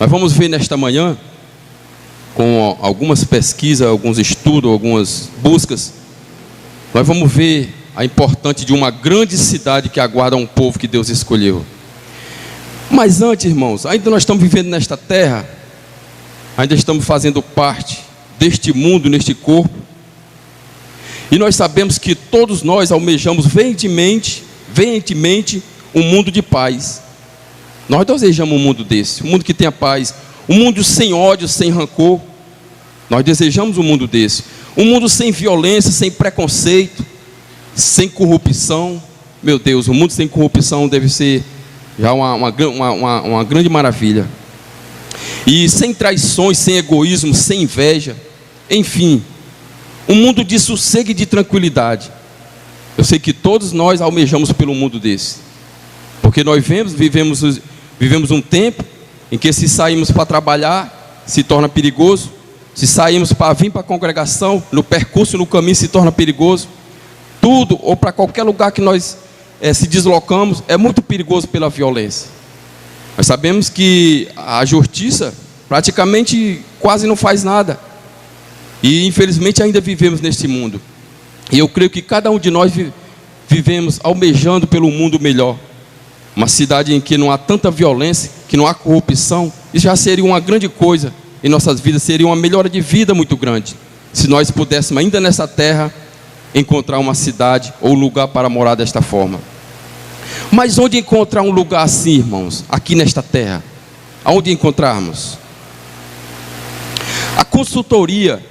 Nós vamos ver nesta manhã, com algumas pesquisas, alguns estudos, algumas buscas, nós vamos ver a importância de uma grande cidade que aguarda um povo que Deus escolheu. Mas antes, irmãos, ainda nós estamos vivendo nesta terra, ainda estamos fazendo parte deste mundo, neste corpo, e nós sabemos que todos nós almejamos veementemente um mundo de paz. Nós desejamos um mundo desse, um mundo que tenha paz, um mundo sem ódio, sem rancor. Nós desejamos um mundo desse, um mundo sem violência, sem preconceito, sem corrupção. Meu Deus, um mundo sem corrupção deve ser já uma grande maravilha. E sem traições, sem egoísmo, sem inveja, enfim, um mundo de sossego e de tranquilidade. Eu sei que todos nós almejamos pelo mundo desse, porque nós vivemos um tempo em que, se saímos para trabalhar, se torna perigoso. Se saímos para vir para a congregação, no percurso, no caminho, se torna perigoso. Tudo, ou para qualquer lugar que nós se deslocamos, é muito perigoso pela violência. Nós sabemos que a justiça praticamente quase não faz nada. E infelizmente ainda vivemos neste mundo. E eu creio que cada um de nós vivemos almejando pelo mundo melhor. Uma cidade em que não há tanta violência, que não há corrupção. Isso já seria uma grande coisa em nossas vidas, seria uma melhora de vida muito grande, se nós pudéssemos ainda nessa terra encontrar uma cidade ou lugar para morar desta forma. Mas onde encontrar um lugar assim, irmãos, aqui nesta terra? Aonde encontrarmos? A consultoria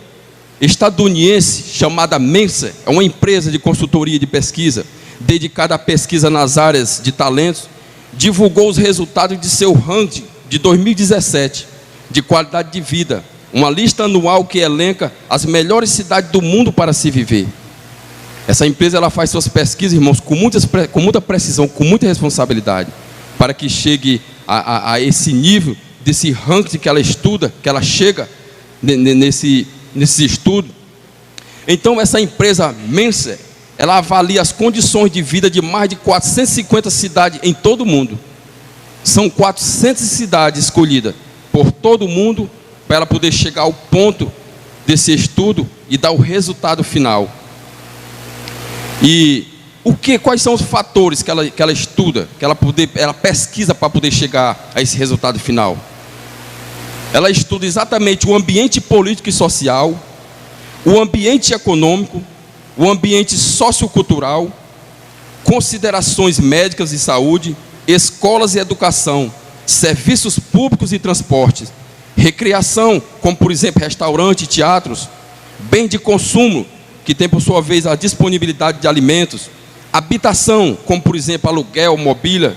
estadunidense chamada Mensa, é uma empresa de consultoria de pesquisa, dedicada à pesquisa nas áreas de talentos, divulgou os resultados de seu ranking de 2017, de qualidade de vida, uma lista anual que elenca as melhores cidades do mundo para se viver. Essa empresa, ela faz suas pesquisas, irmãos, com muita precisão, com muita responsabilidade, para que chegue a esse nível, desse ranking que ela estuda, que ela chega nesse estudo. Então essa empresa Mensa, ela avalia as condições de vida de mais de 450 cidades em todo o mundo. São 400 cidades escolhidas por todo mundo, para ela poder chegar ao ponto desse estudo e dar o resultado final. E quais são os fatores que ela estuda, que ela pesquisa para poder chegar a esse resultado final? Ela estuda exatamente o ambiente político e social, o ambiente econômico, o ambiente sociocultural, considerações médicas e saúde, escolas e educação, serviços públicos e transportes, recreação, como por exemplo restaurantes, teatros, bem de consumo, que tem por sua vez a disponibilidade de alimentos, habitação, como por exemplo aluguel, mobília,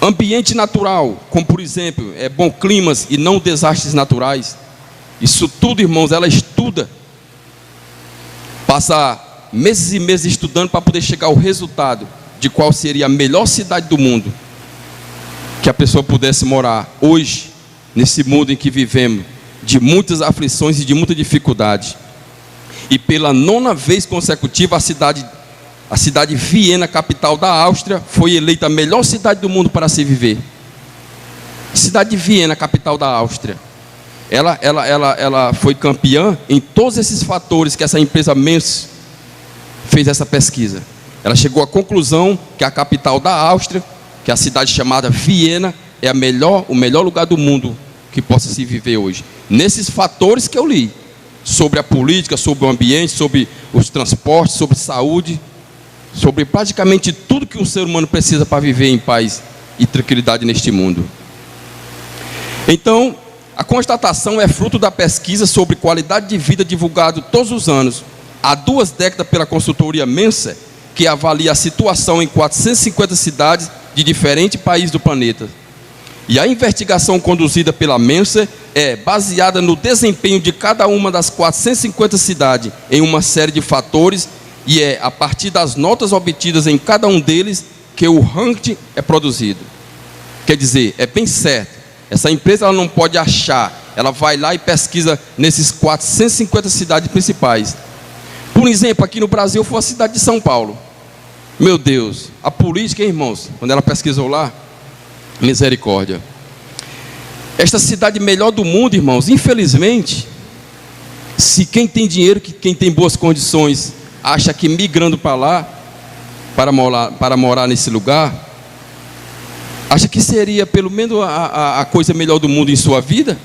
ambiente natural, como por exemplo bom climas e não desastres naturais. Isso tudo, irmãos, ela estuda, passa meses e meses estudando para poder chegar ao resultado de qual seria a melhor cidade do mundo que a pessoa pudesse morar hoje, nesse mundo em que vivemos, de muitas aflições e de muita dificuldade. E pela 9ª vez consecutiva, a cidade Viena, capital da Áustria, foi eleita a melhor cidade do mundo para se viver. Cidade de Viena, capital da Áustria. Ela foi campeã em todos esses fatores que essa empresa Mensa fez essa pesquisa. Ela chegou à conclusão que a capital da Áustria, que é a cidade chamada Viena, é o melhor lugar do mundo que possa se viver hoje. Nesses fatores que eu li, sobre a política, sobre o ambiente, sobre os transportes, sobre saúde, sobre praticamente tudo que um ser humano precisa para viver em paz e tranquilidade neste mundo. Então, a constatação é fruto da pesquisa sobre qualidade de vida divulgado todos os anos, há 2 décadas pela consultoria Mensa, que avalia a situação em 450 cidades de diferentes países do planeta. E a investigação conduzida pela Mensa é baseada no desempenho de cada uma das 450 cidades em uma série de fatores, e é a partir das notas obtidas em cada um deles que o ranking é produzido. Quer dizer, é bem certo, essa empresa ela não pode achar, ela vai lá e pesquisa nesses 450 cidades principais. Por exemplo, aqui no Brasil foi a cidade de São Paulo. Meu Deus, a política, hein, irmãos, quando ela pesquisou lá, misericórdia. Esta cidade melhor do mundo, irmãos, infelizmente, se quem tem dinheiro, quem tem boas condições, acha que migrando para lá, para morar nesse lugar, acha que seria pelo menos a coisa melhor do mundo em sua vida,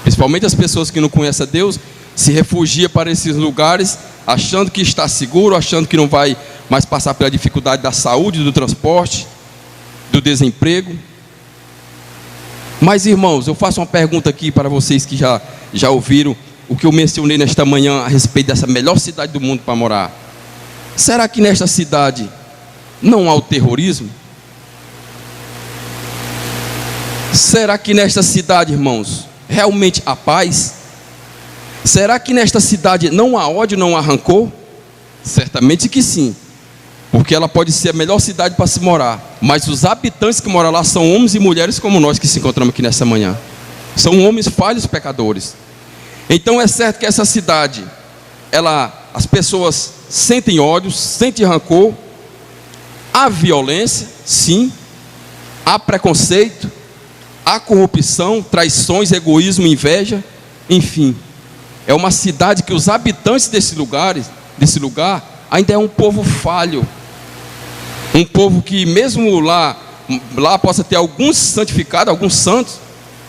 principalmente as pessoas que não conhecem a Deus, se refugia para esses lugares, achando que está seguro, achando que não vai mais passar pela dificuldade da saúde, do transporte, do desemprego. Mas, irmãos, eu faço uma pergunta aqui para vocês que já ouviram o que eu mencionei nesta manhã a respeito dessa melhor cidade do mundo para morar. Será que nesta cidade não há o terrorismo? Será que nesta cidade, irmãos, realmente há paz? Será que nesta cidade não há ódio, não há rancor? Certamente que sim, porque ela pode ser a melhor cidade para se morar, mas os habitantes que moram lá são homens e mulheres como nós que se encontramos aqui nessa manhã. São homens falhos, pecadores. Então é certo que essa cidade, as pessoas sentem ódio, sentem rancor, há violência, sim, há preconceito, há corrupção, traições, egoísmo, inveja, enfim. É uma cidade que os habitantes desse lugar ainda é um povo falho. Um povo que mesmo lá possa ter alguns santificados, alguns santos,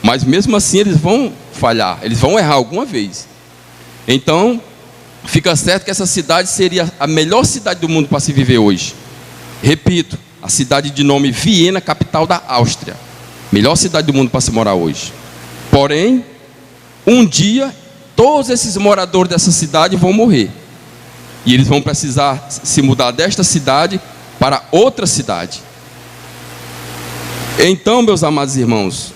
mas mesmo assim eles vão falhar, eles vão errar alguma vez. Então, fica certo que essa cidade seria a melhor cidade do mundo para se viver hoje. Repito, a cidade de nome Viena, capital da Áustria. Melhor cidade do mundo para se morar hoje. Porém, um dia, todos esses moradores dessa cidade vão morrer. E eles vão precisar se mudar desta cidade para outra cidade. Então, meus amados irmãos,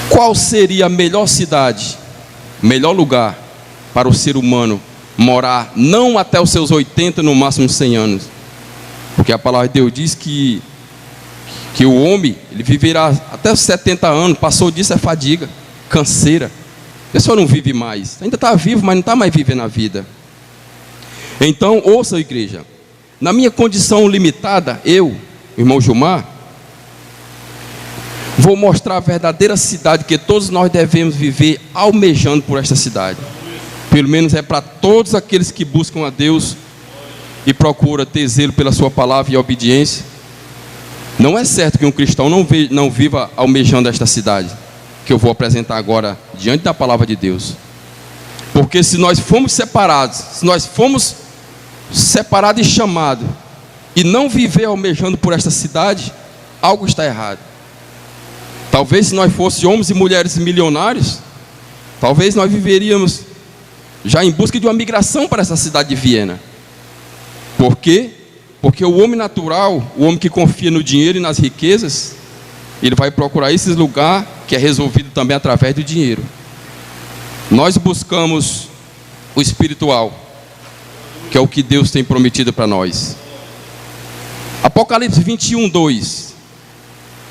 qual seria a melhor cidade, melhor lugar para o ser humano morar, não até os seus 80, no máximo 100 anos? Porque a palavra de Deus diz que o homem, ele viverá até os 70 anos, passou disso é fadiga, canseira. A pessoa não vive mais, ainda está vivo, mas não está mais vivendo a vida. Então, ouça, igreja, na minha condição limitada, eu, irmão Gilmar, vou mostrar a verdadeira cidade que todos nós devemos viver almejando por esta cidade. Pelo menos é para todos aqueles que buscam a Deus e procuram ter zelo pela sua palavra e obediência. Não é certo que um cristão não viva almejando esta cidade que eu vou apresentar agora diante da palavra de Deus. Porque se nós fomos separados, e chamados, e não viver almejando por esta cidade, algo está errado. Talvez se nós fôssemos homens e mulheres milionários, talvez nós viveríamos já em busca de uma migração para essa cidade de Viena. Por quê? Porque o homem natural, o homem que confia no dinheiro e nas riquezas, ele vai procurar esse lugar que é resolvido também através do dinheiro. Nós buscamos o espiritual, que é o que Deus tem prometido para nós. Apocalipse 21, 2.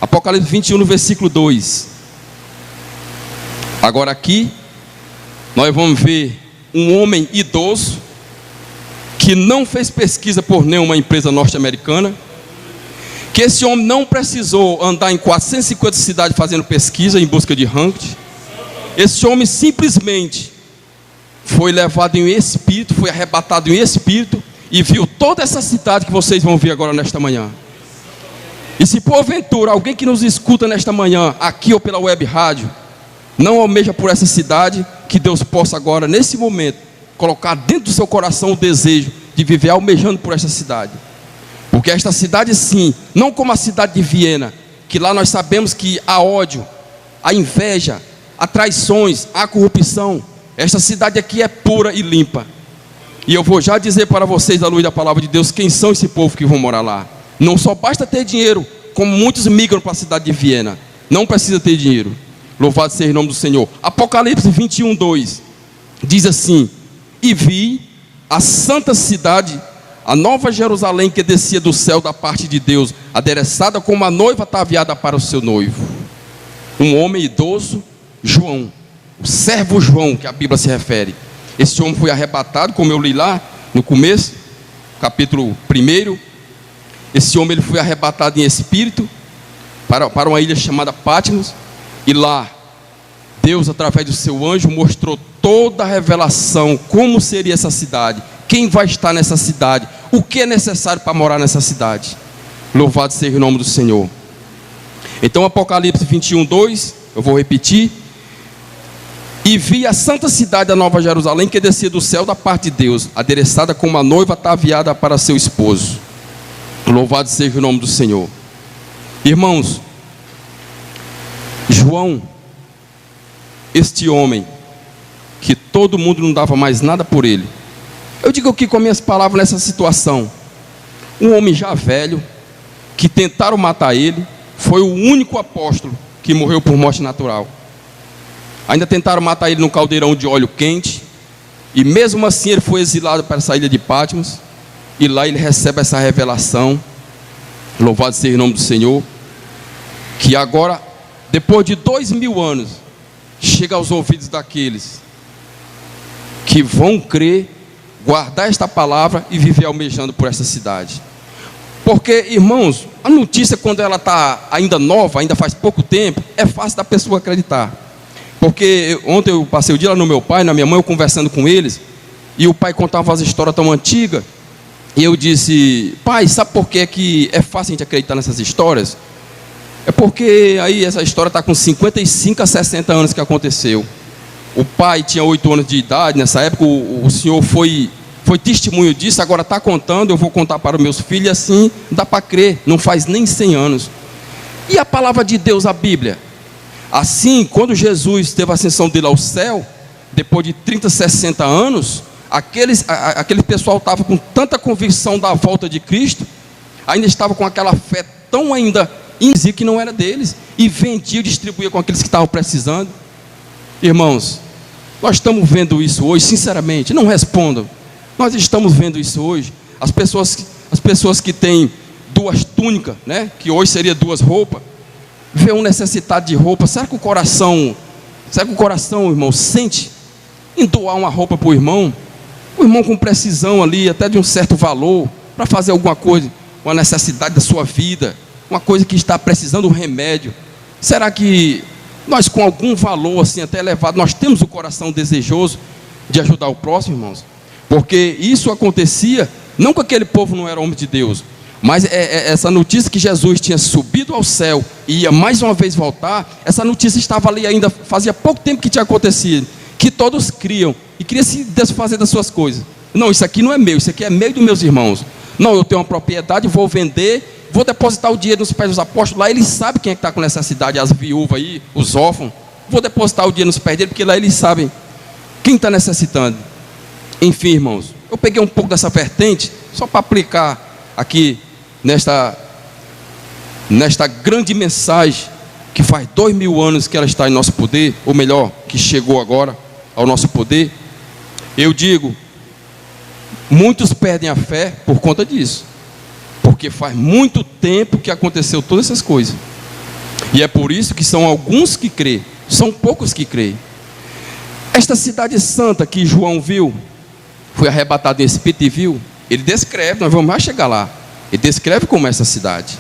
Apocalipse 21, no versículo 2. Agora aqui, nós vamos ver um homem idoso, que não fez pesquisa por nenhuma empresa norte-americana, que esse homem não precisou andar em 450 cidades fazendo pesquisa em busca de ranking. Esse homem simplesmente foi levado em espírito, foi arrebatado em espírito e viu toda essa cidade que vocês vão ver agora nesta manhã. E se porventura alguém que nos escuta nesta manhã, aqui ou pela web rádio, não almeja por essa cidade, que Deus possa agora, nesse momento, colocar dentro do seu coração o desejo de viver almejando por esta cidade. Porque esta cidade sim, não como a cidade de Viena, que lá nós sabemos que há ódio, há inveja, há traições, há corrupção. Esta cidade aqui é pura e limpa. E eu vou já dizer para vocês, à luz da palavra de Deus, quem são esse povo que vão morar lá. Não só basta ter dinheiro, como muitos migram para a cidade de Viena. Não precisa ter dinheiro. Louvado seja o nome do Senhor. Apocalipse 21, 2 diz assim: e vi a santa cidade, a nova Jerusalém, que descia do céu da parte de Deus, adereçada como a noiva ataviada para o seu noivo. Um homem idoso, João, o servo João, que a Bíblia se refere. Esse homem foi arrebatado, como eu li lá no começo, capítulo 1. Esse homem ele foi arrebatado em espírito, para uma ilha chamada Patmos, e lá Deus, através do seu anjo, mostrou toda a revelação, como seria essa cidade, quem vai estar nessa cidade, o que é necessário para morar nessa cidade. Louvado seja o nome do Senhor. Então Apocalipse 21:2, eu vou repetir: e vi a santa cidade da Nova Jerusalém, que descia do céu da parte de Deus, adereçada como uma noiva ataviada para seu esposo. Louvado seja o nome do Senhor. Irmãos, João, este homem que todo mundo não dava mais nada por ele, eu digo aqui com minhas palavras nessa situação, um homem já velho, que tentaram matar ele, foi o único apóstolo que morreu por morte natural. Ainda tentaram matar ele num caldeirão de óleo quente, e mesmo assim ele foi exilado para essa ilha de Patmos, e lá ele recebe essa revelação, louvado seja o nome do Senhor, que agora, depois de 2000 anos, chega aos ouvidos daqueles que vão crer, guardar esta palavra e viver almejando por essa cidade. Porque, irmãos, a notícia, quando ela está ainda nova, ainda faz pouco tempo, é fácil da pessoa acreditar. Porque ontem eu passei o dia lá no meu pai, na minha mãe, eu conversando com eles, e o pai contava as histórias tão antigas, e eu disse: pai, sabe por que é fácil a gente acreditar nessas histórias? É porque aí essa história está com 55 a 60 anos que aconteceu. O pai tinha 8 anos de idade nessa época, o senhor foi testemunho disso, agora está contando, eu vou contar para os meus filhos, assim dá para crer, não faz nem 100 anos. E a palavra de Deus, a Bíblia? Assim, quando Jesus teve a ascensão dele ao céu, depois de 30, 60 anos, aquele pessoal estava com tanta convicção da volta de Cristo, ainda estava com aquela fé tão ainda indizia que não era deles, e vendia e distribuía com aqueles que estavam precisando. Irmãos, nós estamos vendo isso hoje, sinceramente, não respondam, nós estamos vendo isso hoje. As pessoas que têm 2 túnicas, né, que hoje seria 2 roupas, vê um necessitado de roupa, será que o coração, irmão, sente em doar uma roupa para o irmão com precisão ali, até de um certo valor, para fazer alguma coisa, uma necessidade da sua vida, uma coisa que está precisando de um remédio? Será que nós, com algum valor assim até elevado, nós temos o coração desejoso de ajudar o próximo, irmãos? Porque isso acontecia, não que aquele povo não era homem de Deus, mas essa notícia que Jesus tinha subido ao céu e ia mais uma vez voltar, essa notícia estava ali ainda, fazia pouco tempo que tinha acontecido, que todos criam e queriam se desfazer das suas coisas. Não, isso aqui não é meu, isso aqui é meio dos meus irmãos. Não, eu tenho uma propriedade, vou vender, vou depositar o dinheiro nos pés dos apóstolos, lá eles sabem quem é que está com necessidade, as viúvas aí, os órfãos, vou depositar o dinheiro nos pés dele, porque lá eles sabem quem está necessitando. Enfim, irmãos, eu peguei um pouco dessa vertente, só para aplicar aqui, nesta grande mensagem, que faz 2000 anos que ela está em nosso poder, ou melhor, que chegou agora ao nosso poder. Eu digo, muitos perdem a fé por conta disso, porque faz muito tempo que aconteceu todas essas coisas, e é por isso que são alguns que creem, são poucos que creem. Esta cidade santa que João viu, foi arrebatado em espírito e viu, ele descreve, nós vamos já chegar lá, ele descreve como é essa cidade.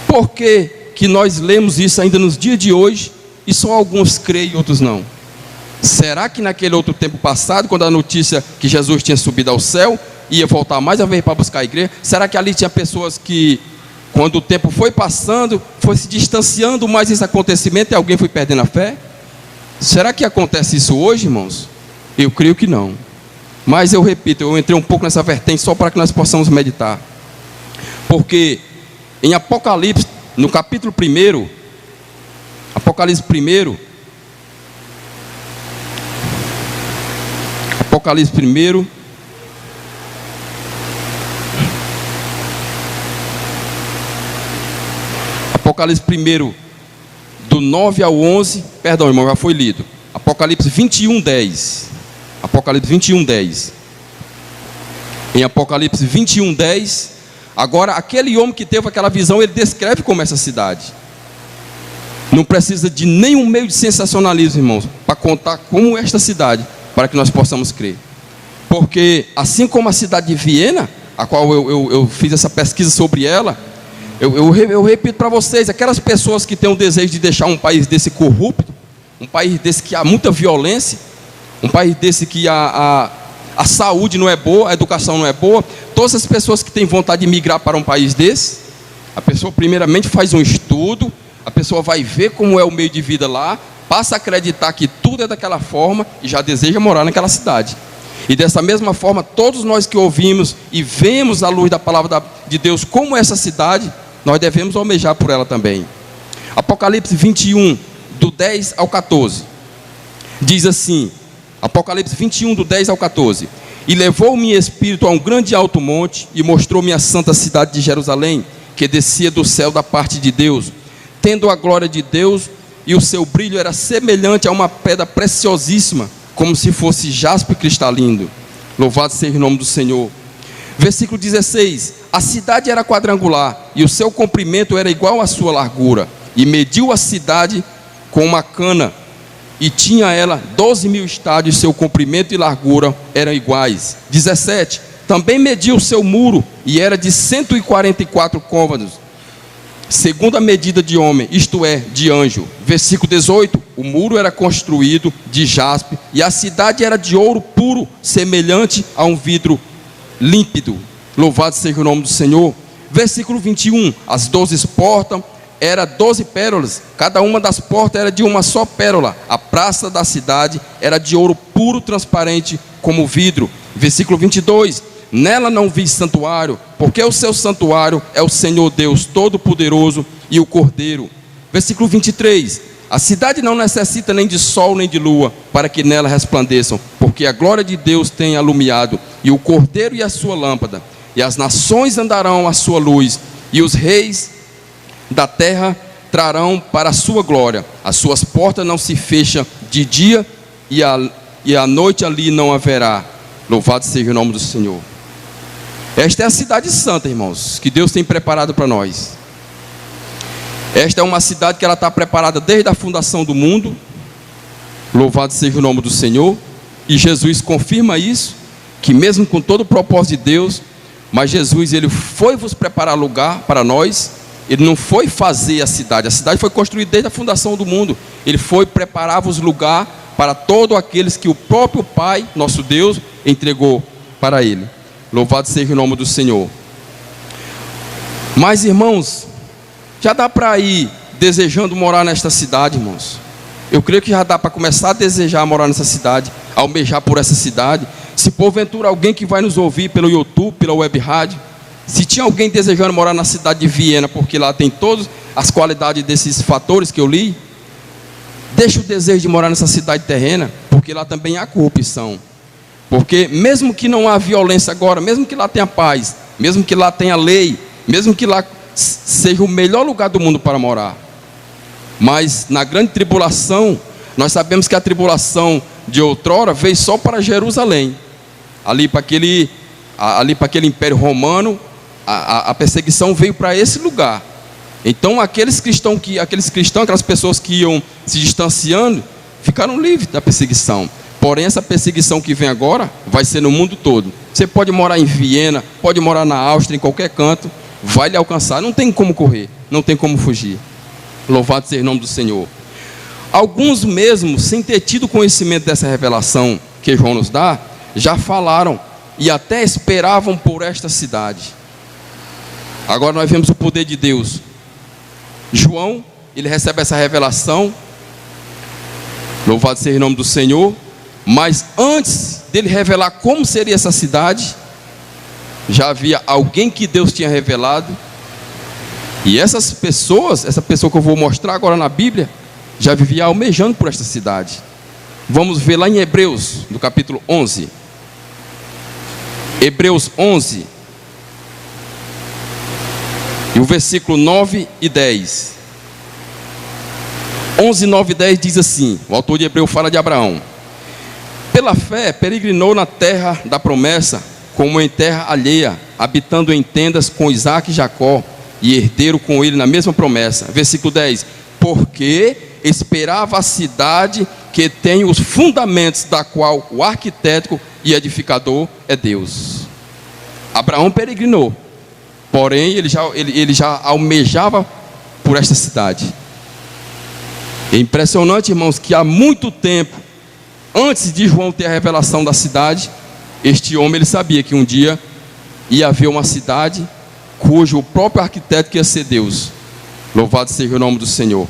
Por que nós lemos isso ainda nos dias de hoje, e só alguns creem e outros não? Será que naquele outro tempo passado, quando a notícia que Jesus tinha subido ao céu, ia voltar mais uma vez para buscar a igreja, será que ali tinha pessoas que, quando o tempo foi passando, foi se distanciando mais desse acontecimento e alguém foi perdendo a fé? Será que acontece isso hoje, irmãos? Eu creio que não. Mas eu repito, eu entrei um pouco nessa vertente só para que nós possamos meditar. Porque em Apocalipse, no capítulo 1, Apocalipse 1, Apocalipse 1, Apocalipse 1, do 9 ao 11, perdão, irmão, já foi lido. Apocalipse 21:10. Apocalipse 21:10. Em Apocalipse 21:10, agora aquele homem que teve aquela visão, ele descreve como essa cidade. Não precisa de nenhum meio de sensacionalismo, irmãos, para contar como esta cidade, para que nós possamos crer. Porque assim como a cidade de Viena, a qual eu fiz essa pesquisa sobre ela, Eu repito para vocês, aquelas pessoas que têm o desejo de deixar um país desse corrupto, um país desse que há muita violência, um país desse que a saúde não é boa, a educação não é boa, todas as pessoas que têm vontade de migrar para um país desse, a pessoa primeiramente faz um estudo, a pessoa vai ver como é o meio de vida lá, passa a acreditar que tudo é daquela forma e já deseja morar naquela cidade. E dessa mesma forma, todos nós que ouvimos e vemos à luz da palavra de Deus como essa cidade, nós devemos almejar por ela também. Apocalipse 21, do 10 ao 14, diz assim, Apocalipse 21, do 10 ao 14: E levou-me espírito a um grande alto monte, e mostrou-me a santa cidade de Jerusalém, que descia do céu da parte de Deus, tendo a glória de Deus, e o seu brilho era semelhante a uma pedra preciosíssima, como se fosse jaspe cristalino. Louvado seja o nome do Senhor. Versículo 16: A cidade era quadrangular, e o seu comprimento era igual à sua largura. E mediu a cidade com uma cana, e tinha ela 12.000 estádios, seu comprimento e largura eram iguais. 17: Também mediu o seu muro, e era de 144 côvados, segundo a medida de homem, isto é, de anjo. Versículo 18: O muro era construído de jaspe, e a cidade era de ouro puro, semelhante a um vidro límpido. Louvado seja o nome do Senhor. Versículo 21: As 12 portas eram 12 pérolas, cada uma das portas era de uma só pérola. A praça da cidade era de ouro puro, transparente como vidro. Versículo 22: Nela não vi santuário, porque o seu santuário é o Senhor Deus Todo-Poderoso e o Cordeiro. Versículo 23: A cidade não necessita nem de sol nem de lua, para que nela resplandeçam, porque a glória de Deus tem alumiado, e o Cordeiro e a sua lâmpada. E as nações andarão à sua luz, e os reis da terra trarão para a sua glória. As suas portas não se fecham de dia, e a noite ali não haverá. Louvado seja o nome do Senhor. Esta é a cidade santa, irmãos, que Deus tem preparado para nós. Esta é uma cidade que ela está preparada desde a fundação do mundo. Louvado seja o nome do Senhor. E Jesus confirma isso, que mesmo com todo o propósito de Deus, mas Jesus, ele foi vos preparar lugar para nós. Ele não foi fazer a cidade foi construída desde a fundação do mundo. Ele foi preparar-vos lugar para todos aqueles que o próprio Pai, nosso Deus, entregou para ele. Louvado seja o nome do Senhor. Mas, irmãos, já dá para ir desejando morar nesta cidade, irmãos. Eu creio que já dá para começar a desejar morar nessa cidade, almejar por essa cidade. Se porventura alguém que vai nos ouvir pelo YouTube, pela web rádio, se tinha alguém desejando morar na cidade de Viena, porque lá tem todas as qualidades desses fatores que eu li, deixa o desejo de morar nessa cidade terrena, porque lá também há corrupção. Porque mesmo que não há violência agora, mesmo que lá tenha paz, mesmo que lá tenha lei, mesmo que lá seja o melhor lugar do mundo para morar, mas na grande tribulação, nós sabemos que a tribulação de outrora veio só para Jerusalém, ali para aquele império romano, a perseguição veio para esse lugar. Então aquelas pessoas que iam se distanciando, ficaram livres da perseguição. Porém, essa perseguição que vem agora vai ser no mundo todo. Você pode morar em Viena, pode morar na Áustria, em qualquer canto, vai lhe alcançar. Não tem como correr, não tem como fugir. Louvado seja o nome do Senhor. Alguns mesmo, sem ter tido conhecimento dessa revelação que João nos dá, já falaram e até esperavam por esta cidade. Agora nós vemos o poder de Deus. João, ele recebe essa revelação. Louvado seja o nome do Senhor. Mas antes dele revelar como seria essa cidade, já havia alguém que Deus tinha revelado. E essa pessoa que eu vou mostrar agora na Bíblia, já vivia almejando por esta cidade. Vamos ver lá em Hebreus, no capítulo 11. Hebreus 11, e o versículo 9 e 10. 11, 9 e 10 diz assim, o autor de Hebreus fala de Abraão. Pela fé, peregrinou na terra da promessa, como em terra alheia, habitando em tendas com Isaque e Jacó, e herdeiro com ele na mesma promessa. Versículo 10. Porque esperava a cidade que tem os fundamentos, da qual o arquiteto e edificador é Deus. Abraão peregrinou. Porém, ele já almejava por esta cidade. É impressionante, irmãos, que há muito tempo, antes de João ter a revelação da cidade, este homem ele sabia que um dia ia haver uma cidade cujo próprio arquiteto ia ser Deus. Louvado seja o nome do Senhor.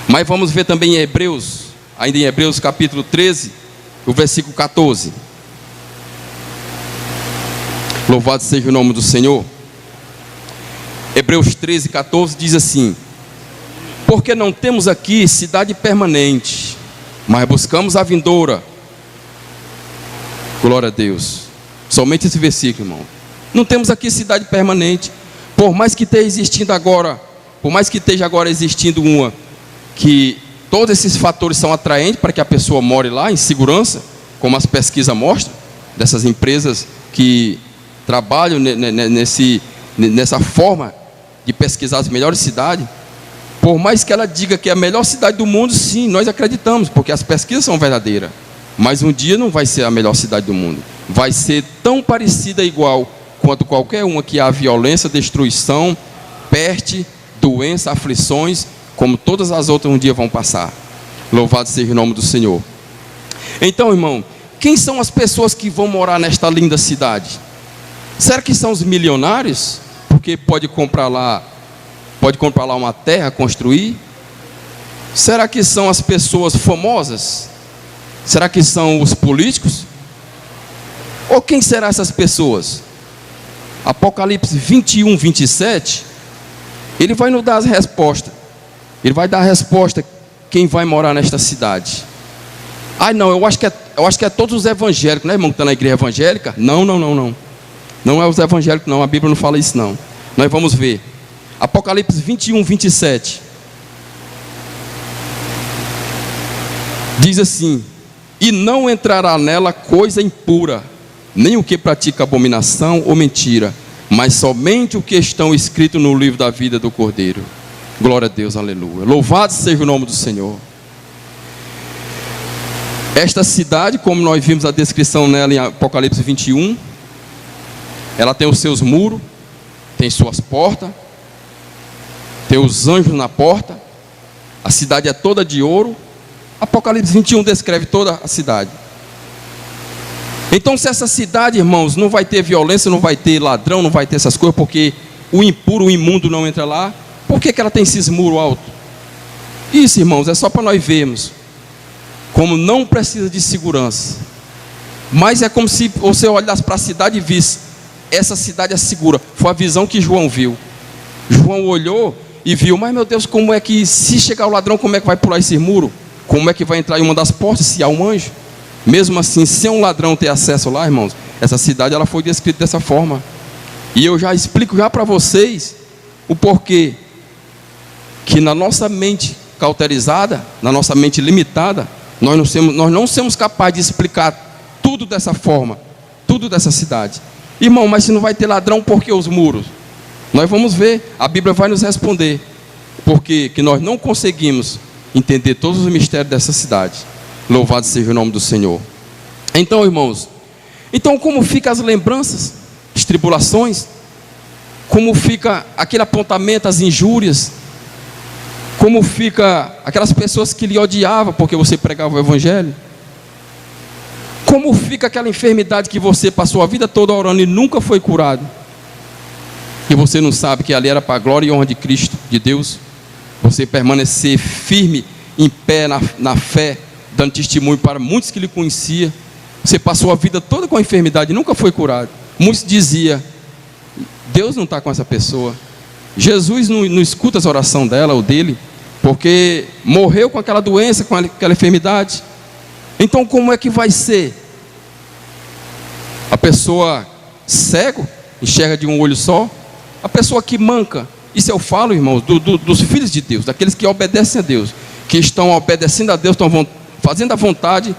Mas vamos ver também em Hebreus, ainda em Hebreus capítulo 13, o versículo 14. Louvado seja o nome do Senhor. Hebreus 13, 14 diz assim: porque não temos aqui cidade permanente, mas buscamos a vindoura. Glória a Deus. Somente esse versículo, irmão. Não temos aqui cidade permanente. Por mais que esteja agora existindo uma, que todos esses fatores são atraentes para que a pessoa more lá em segurança, como as pesquisas mostram, dessas empresas que trabalham nessa forma de pesquisar as melhores cidades. Por mais que ela diga que é a melhor cidade do mundo, sim, nós acreditamos, porque as pesquisas são verdadeiras. Mas um dia não vai ser a melhor cidade do mundo. Vai ser tão parecida, igual, quanto qualquer uma que há violência, destruição, peste, doença, aflições, como todas as outras um dia vão passar. Louvado seja o nome do Senhor. Então, irmão, quem são as pessoas que vão morar nesta linda cidade? Será que são os milionários? Porque pode comprar lá uma terra, construir? Será que são as pessoas famosas? Será que são os políticos? Ou quem serão essas pessoas? Apocalipse 21, 27, ele vai nos dar as respostas. Ele vai dar a resposta quem vai morar nesta cidade. Não, eu acho que é todos os evangélicos, né, irmão, que estão na igreja evangélica? Não. Não é os evangélicos, não. A Bíblia não fala isso, não. Nós vamos ver. Apocalipse 21, 27. Diz assim: e não entrará nela coisa impura, nem o que pratica abominação ou mentira, mas somente o que estão escrito no livro da vida do Cordeiro. Glória a Deus, aleluia. Louvado seja o nome do Senhor. Esta cidade, como nós vimos a descrição nela em Apocalipse 21, ela tem os seus muros, tem suas portas, tem os anjos na porta, a cidade é toda de ouro. Apocalipse 21 descreve toda a cidade. Então, se essa cidade, irmãos, não vai ter violência, não vai ter ladrão, não vai ter essas coisas, porque o impuro, o imundo não entra lá, por que ela tem esses muros altos? Isso, irmãos, é só para nós vermos como não precisa de segurança. Mas é como se você olhasse para a cidade e visse: essa cidade é segura. Foi a visão que João viu. João olhou e viu: mas meu Deus, como é que, se chegar o ladrão, como é que vai pular esse muro? Como é que vai entrar em uma das portas se há um anjo? Mesmo assim, sem um ladrão ter acesso lá, irmãos, essa cidade ela foi descrita dessa forma. E eu já explico para vocês o porquê que na nossa mente cauterizada, na nossa mente limitada, nós não somos capazes de explicar tudo dessa forma, tudo dessa cidade. Irmão, mas se não vai ter ladrão, por que os muros? Nós vamos ver, a Bíblia vai nos responder porque que nós não conseguimos entender todos os mistérios dessa cidade. Louvado seja o nome do Senhor. Então, irmãos, como ficam as lembranças, as tribulações? Como fica aquele apontamento, as injúrias? Como fica aquelas pessoas que lhe odiavam porque você pregava o Evangelho? Como fica aquela enfermidade que você passou a vida toda orando e nunca foi curado? E você não sabe que ali era para a glória e honra de Cristo, de Deus? Você permanecer firme, em pé, na fé, dando testemunho para muitos que lhe conheciam. Você passou a vida toda com a enfermidade e nunca foi curado. Muitos diziam: Deus não está com essa pessoa. Jesus não escuta as orações dela ou dele, porque morreu com aquela doença, com aquela enfermidade. Então como é que vai ser? A pessoa cego enxerga de um olho só? A pessoa que manca? Isso eu falo, irmãos, dos filhos de Deus, daqueles que obedecem a Deus, que estão obedecendo a Deus, estão fazendo a vontade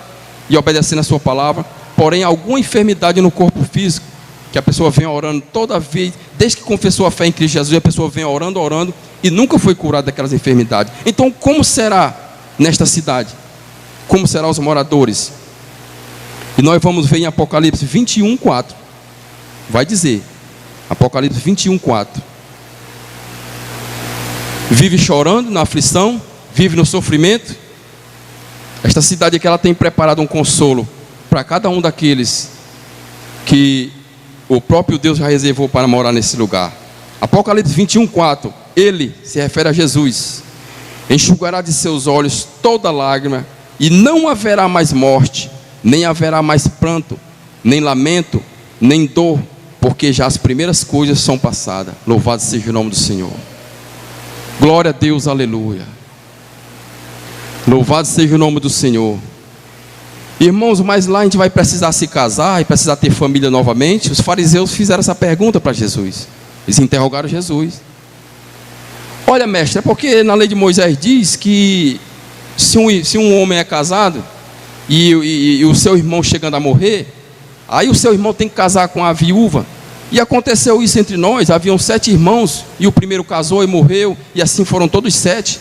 e obedecendo a sua palavra. Porém, alguma enfermidade no corpo físico, que a pessoa vem orando toda vez, desde que confessou a fé em Cristo Jesus, a pessoa vem orando e nunca foi curada daquelas enfermidades. Então como será nesta cidade? Como serão os moradores? E nós vamos ver em Apocalipse 21, 4, vai dizer: Apocalipse 21:4. Vive chorando na aflição, vive no sofrimento. Esta cidade aqui, ela tem preparado um consolo para cada um daqueles que o próprio Deus já reservou para morar nesse lugar. Apocalipse 21:4. Ele se refere a Jesus. Enxugará de seus olhos toda lágrima, e não haverá mais morte, nem haverá mais pranto, nem lamento, nem dor, porque já as primeiras coisas são passadas. Louvado seja o nome do Senhor. Glória a Deus, aleluia. Louvado seja o nome do Senhor. Irmãos, mas lá a gente vai precisar se casar e precisar ter família novamente. Os fariseus fizeram essa pergunta para Jesus. Eles interrogaram Jesus. Olha, mestre, é porque na lei de Moisés diz que se um homem é casado e o seu irmão chegando a morrer, aí o seu irmão tem que casar com a viúva. E aconteceu isso entre nós. Haviam 7 irmãos, e o primeiro casou e morreu, e assim foram todos 7.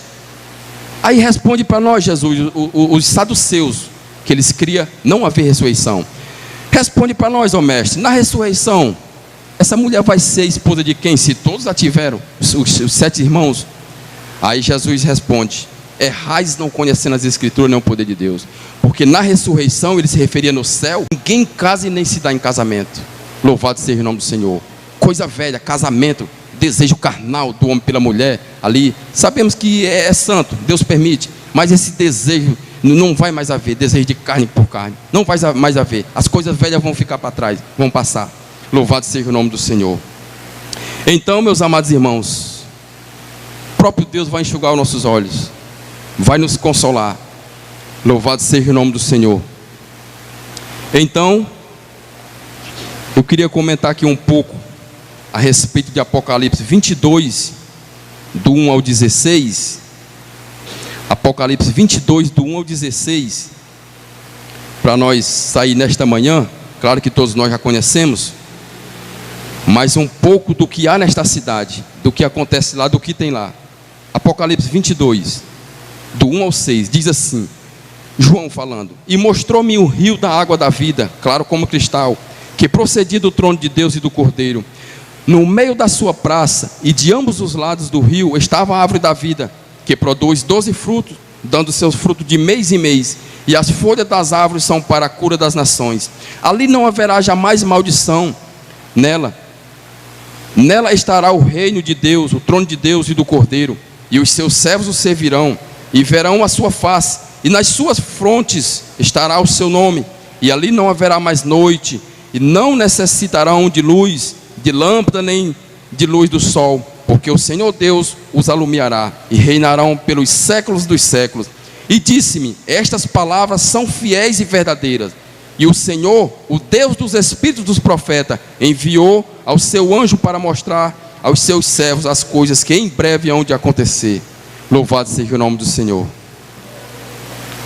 Aí responde para nós, Jesus, os saduceus, que eles criam não haver ressurreição. Responde para nós, ó mestre, na ressurreição, essa mulher vai ser esposa de quem, se todos a tiveram, os 7 irmãos? Aí Jesus responde: errais não conhecendo as escrituras nem o poder de Deus, porque na ressurreição, ele se referia no céu, ninguém casa e nem se dá em casamento. Louvado seja o nome do Senhor. Coisa velha, casamento, desejo carnal do homem pela mulher, ali, sabemos que é santo, Deus permite, mas esse desejo não vai mais haver, desejo de carne por carne, não vai mais haver, as coisas velhas vão ficar para trás, vão passar. Louvado seja o nome do Senhor. Então, meus amados irmãos, o próprio Deus vai enxugar os nossos olhos, vai nos consolar. Louvado seja o nome do Senhor. Então, eu queria comentar aqui um pouco a respeito de Apocalipse 22, do 1 ao 16. Apocalipse 22, do 1 ao 16. Para nós sair nesta manhã, claro que todos nós já conhecemos, mas um pouco do que há nesta cidade, do que acontece lá, do que tem lá. Apocalipse 22, do 1 ao 6, diz assim, João falando: e mostrou-me o rio da água da vida, claro como cristal, que procedia do trono de Deus e do Cordeiro. No meio da sua praça, e de ambos os lados do rio, estava a árvore da vida, que produz 12 frutos, dando seus frutos de mês em mês, e as folhas das árvores são para a cura das nações. Ali não haverá jamais maldição nela. Nela estará o reino de Deus, o trono de Deus e do Cordeiro, e os seus servos o servirão, e verão a sua face, e nas suas frontes estará o seu nome, e ali não haverá mais noite, e não necessitarão de luz, de lâmpada, nem de luz do sol, porque o Senhor Deus os alumiará, e reinarão pelos séculos dos séculos. E disse-me: estas palavras são fiéis e verdadeiras. E o Senhor, o Deus dos espíritos dos profetas, enviou ao seu anjo para mostrar aos seus servos as coisas que em breve hão de acontecer. Louvado seja o nome do Senhor.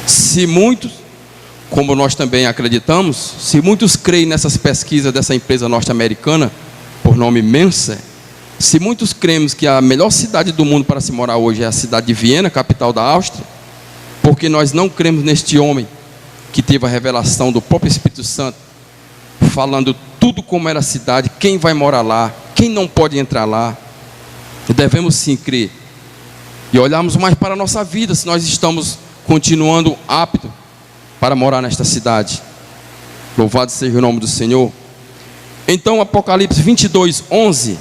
Se muitos, como nós também acreditamos, se muitos creem nessas pesquisas dessa empresa norte-americana, por nome Mensa, se muitos cremos que a melhor cidade do mundo para se morar hoje é a cidade de Viena, capital da Áustria, porque nós não cremos neste homem que teve a revelação do próprio Espírito Santo, falando tudo como era a cidade, quem vai morar lá, quem não pode entrar lá. Devemos sim crer e olharmos mais para a nossa vida, se nós estamos continuando aptos para morar nesta cidade. Louvado seja o nome do Senhor. Então, Apocalipse 22, 11,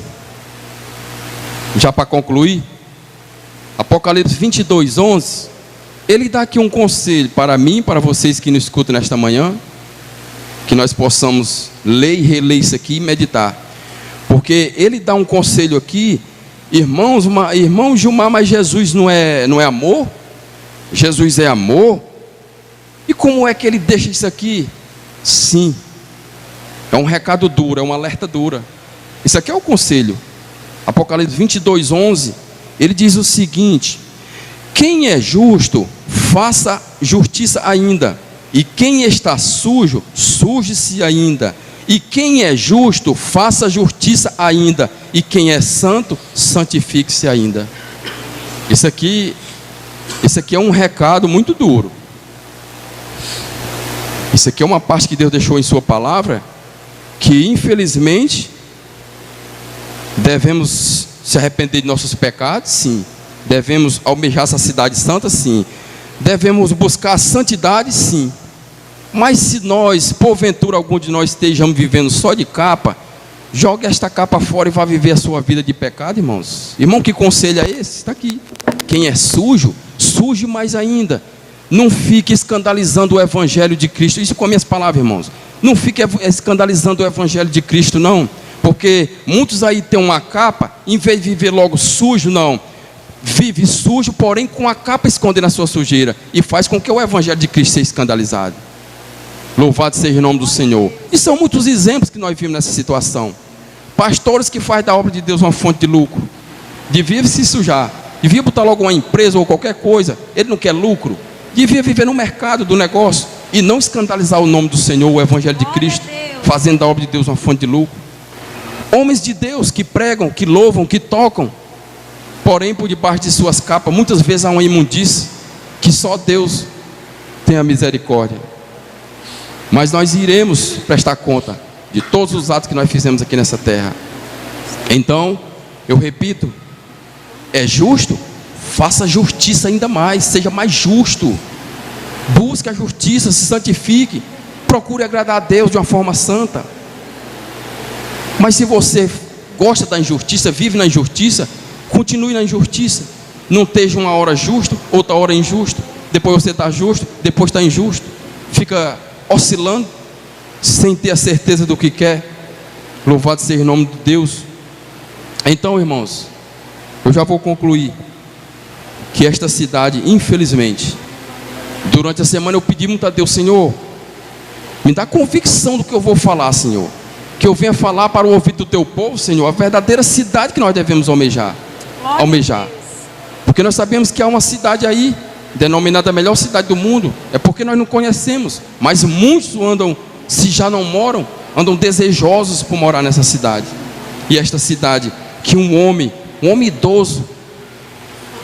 já para concluir, Apocalipse 22, 11, ele dá aqui um conselho para mim, para vocês que nos escutam nesta manhã, que nós possamos ler e reler isso aqui e meditar, porque ele dá um conselho aqui, irmãos, irmão Gilmar, mas Jesus não é amor? Jesus é amor? E como é que ele deixa isso aqui? Sim, é um recado duro, é um alerta dura. Isso aqui é o conselho. Apocalipse 22, 11, ele diz o seguinte: quem é justo, faça justiça ainda, e quem está sujo, suje-se ainda, e quem é justo, faça justiça ainda, e quem é santo, santifique-se ainda. Isso aqui é um recado muito duro. Isso aqui é uma parte que Deus deixou em sua palavra, que infelizmente Devemos se arrepender de nossos pecados? Sim. Devemos almejar essa cidade santa? Sim. Devemos buscar a santidade? Sim. Mas se nós, porventura algum de nós estejamos vivendo só de capa, jogue esta capa fora e vá viver a sua vida de pecado, irmãos. Irmão, que conselho é esse? Está aqui. Quem é sujo, suje mais ainda. Não fique escandalizando o evangelho de Cristo. Isso com as minhas palavras, irmãos. Não fique escandalizando o evangelho de Cristo, não. Porque muitos aí têm uma capa, em vez de viver logo sujo, não. Vive sujo, porém com a capa escondendo a sua sujeira. E faz com que o evangelho de Cristo seja escandalizado. Louvado seja o nome do Senhor. E são muitos exemplos que nós vimos nessa situação. Pastores que fazem da obra de Deus uma fonte de lucro. Devia se sujar. Devia botar logo uma empresa ou qualquer coisa. Ele não quer lucro. Devia viver no mercado do negócio e não escandalizar o nome do Senhor, o evangelho de Cristo, fazendo da obra de Deus uma fonte de lucro. Homens de Deus que pregam, que louvam, que tocam, porém por debaixo de suas capas muitas vezes há uma imundície que só Deus tem a misericórdia. Mas nós iremos prestar conta de todos os atos que nós fizemos aqui nessa terra. Então, eu repito, é justo? Faça justiça ainda mais, seja mais justo. Busque a justiça, se santifique. Procure agradar a Deus de uma forma santa. Mas se você gosta da injustiça, vive na injustiça, continue na injustiça. Não esteja uma hora justo, outra hora injusto. Depois você está justo, depois está injusto. Fica oscilando, sem ter a certeza do que quer. Louvado seja o nome de Deus. Então, irmãos, eu já vou concluir. Que esta cidade, infelizmente, durante a semana eu pedi muito a Deus: Senhor, me dá convicção do que eu vou falar, Senhor. Que eu venha falar para o ouvido do teu povo, Senhor, a verdadeira cidade que nós devemos almejar. Porque nós sabemos que há uma cidade aí, denominada a melhor cidade do mundo. É porque nós não conhecemos. Mas muitos andam, se já não moram, andam desejosos por morar nessa cidade. E esta cidade, que um homem idoso,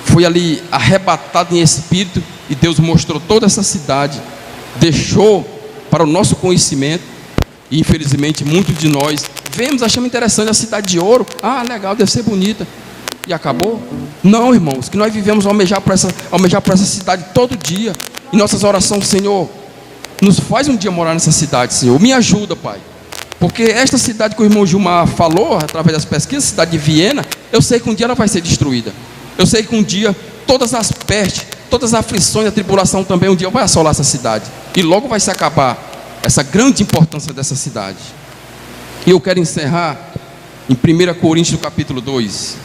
foi ali arrebatado em espírito, e Deus mostrou toda essa cidade, deixou para o nosso conhecimento, e infelizmente muitos de nós vemos, achamos interessante a cidade de ouro. Ah, legal, deve ser bonita. E acabou? Não, irmãos, que nós vivemos almejar por essa cidade todo dia. Em nossas orações: Senhor, nos faz um dia morar nessa cidade, Senhor. Me ajuda, Pai. Porque esta cidade que o irmão Gilmar falou, através das pesquisas, a cidade de Viena, eu sei que um dia ela vai ser destruída. Eu sei que um dia todas as pestes, todas as aflições, a tribulação também um dia vai assolar essa cidade. E logo vai se acabar essa grande importância dessa cidade. E eu quero encerrar em 1 Coríntios capítulo 2.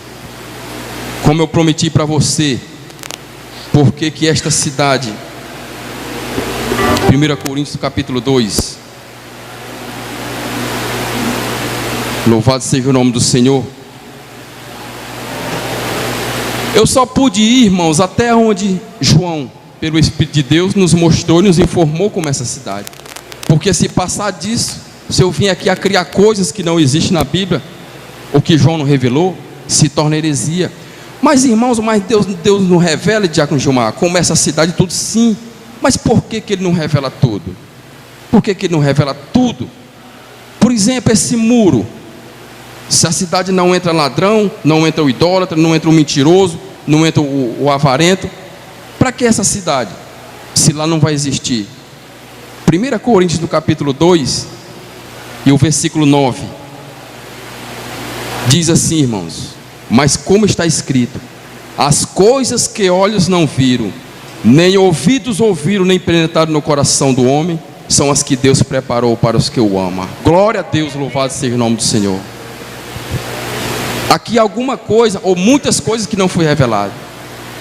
Como eu prometi para você, porque que esta cidade, 1 Coríntios capítulo 2. Louvado seja o nome do Senhor. Eu só pude ir, irmãos, até onde João, pelo Espírito de Deus, nos mostrou e nos informou como essa cidade. Porque se passar disso, se eu vim aqui a criar coisas que não existem na Bíblia, o que João não revelou, se torna heresia. Mas, irmãos, Deus não revela, Diácono Gilmar, como essa cidade tudo, sim. Mas por que Ele não revela tudo? Por que Ele não revela tudo? Por exemplo, esse muro. Se a cidade não entra ladrão, não entra o idólatra, não entra o mentiroso, não entra o avarento, para que essa cidade, se lá não vai existir? 1 Coríntios no capítulo 2 e o versículo 9 diz assim, irmãos: mas como está escrito, as coisas que olhos não viram, nem ouvidos ouviram, nem penetraram no coração do homem, são as que Deus preparou para os que o amam. Glória a Deus, louvado seja o nome do Senhor. Aqui alguma coisa, ou muitas coisas que não foi revelado,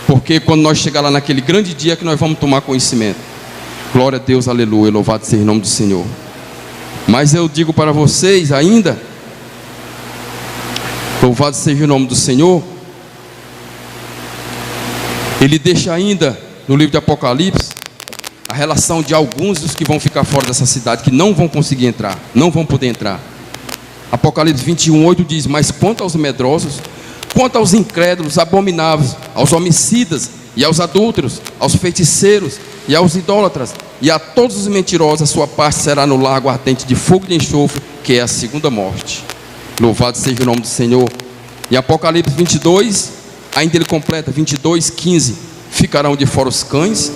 porque quando nós chegar lá naquele grande dia que nós vamos tomar conhecimento. Glória a Deus, aleluia, louvado seja o nome do Senhor. Mas eu digo para vocês ainda, louvado seja o nome do Senhor, ele deixa ainda no livro de Apocalipse a relação de alguns dos que vão ficar fora dessa cidade, que não vão conseguir entrar, não vão poder entrar. Apocalipse 21:8 diz: mas quanto aos medrosos, quanto aos incrédulos, abomináveis, aos homicidas e aos adúlteros, aos feiticeiros e aos idólatras e a todos os mentirosos, a sua parte será no lago ardente de fogo e de enxofre, que é a segunda morte. Louvado seja o nome do Senhor. Em Apocalipse 22, ainda ele completa 22:15: ficarão de fora os cães,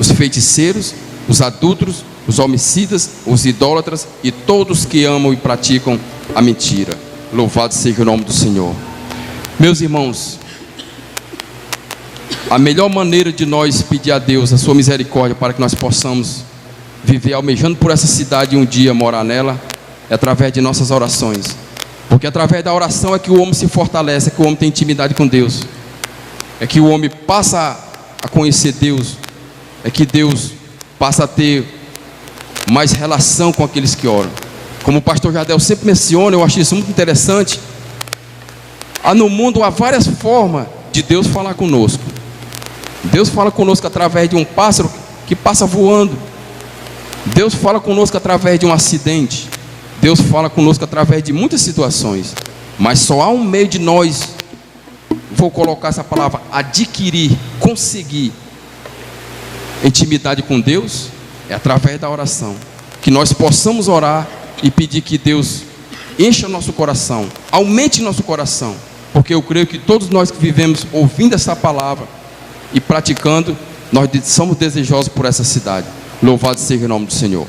os feiticeiros, os adúlteros, os homicidas, os idólatras e todos que amam e praticam a mentira. Louvado seja o nome do Senhor. Meus irmãos, a melhor maneira de nós pedir a Deus a sua misericórdia para que nós possamos viver almejando por essa cidade e um dia morar nela, é através de nossas orações. Porque através da oração é que o homem se fortalece, é que o homem tem intimidade com Deus, é que o homem passa a conhecer Deus, é que Deus passa a ter mais relação com aqueles que oram. Como o pastor Jardel sempre menciona, eu acho isso muito interessante. No mundo há várias formas de Deus falar conosco. Deus fala conosco através de um pássaro que passa voando. Deus fala conosco através de um acidente. Deus fala conosco através de muitas situações. Mas só há um meio de nós, vou colocar essa palavra, adquirir, conseguir intimidade com Deus, é através da oração. Que nós possamos orar e pedir que Deus encha nosso coração, aumente nosso coração, porque eu creio que todos nós que vivemos ouvindo essa palavra e praticando, nós somos desejosos por essa cidade. Louvado seja o nome do Senhor.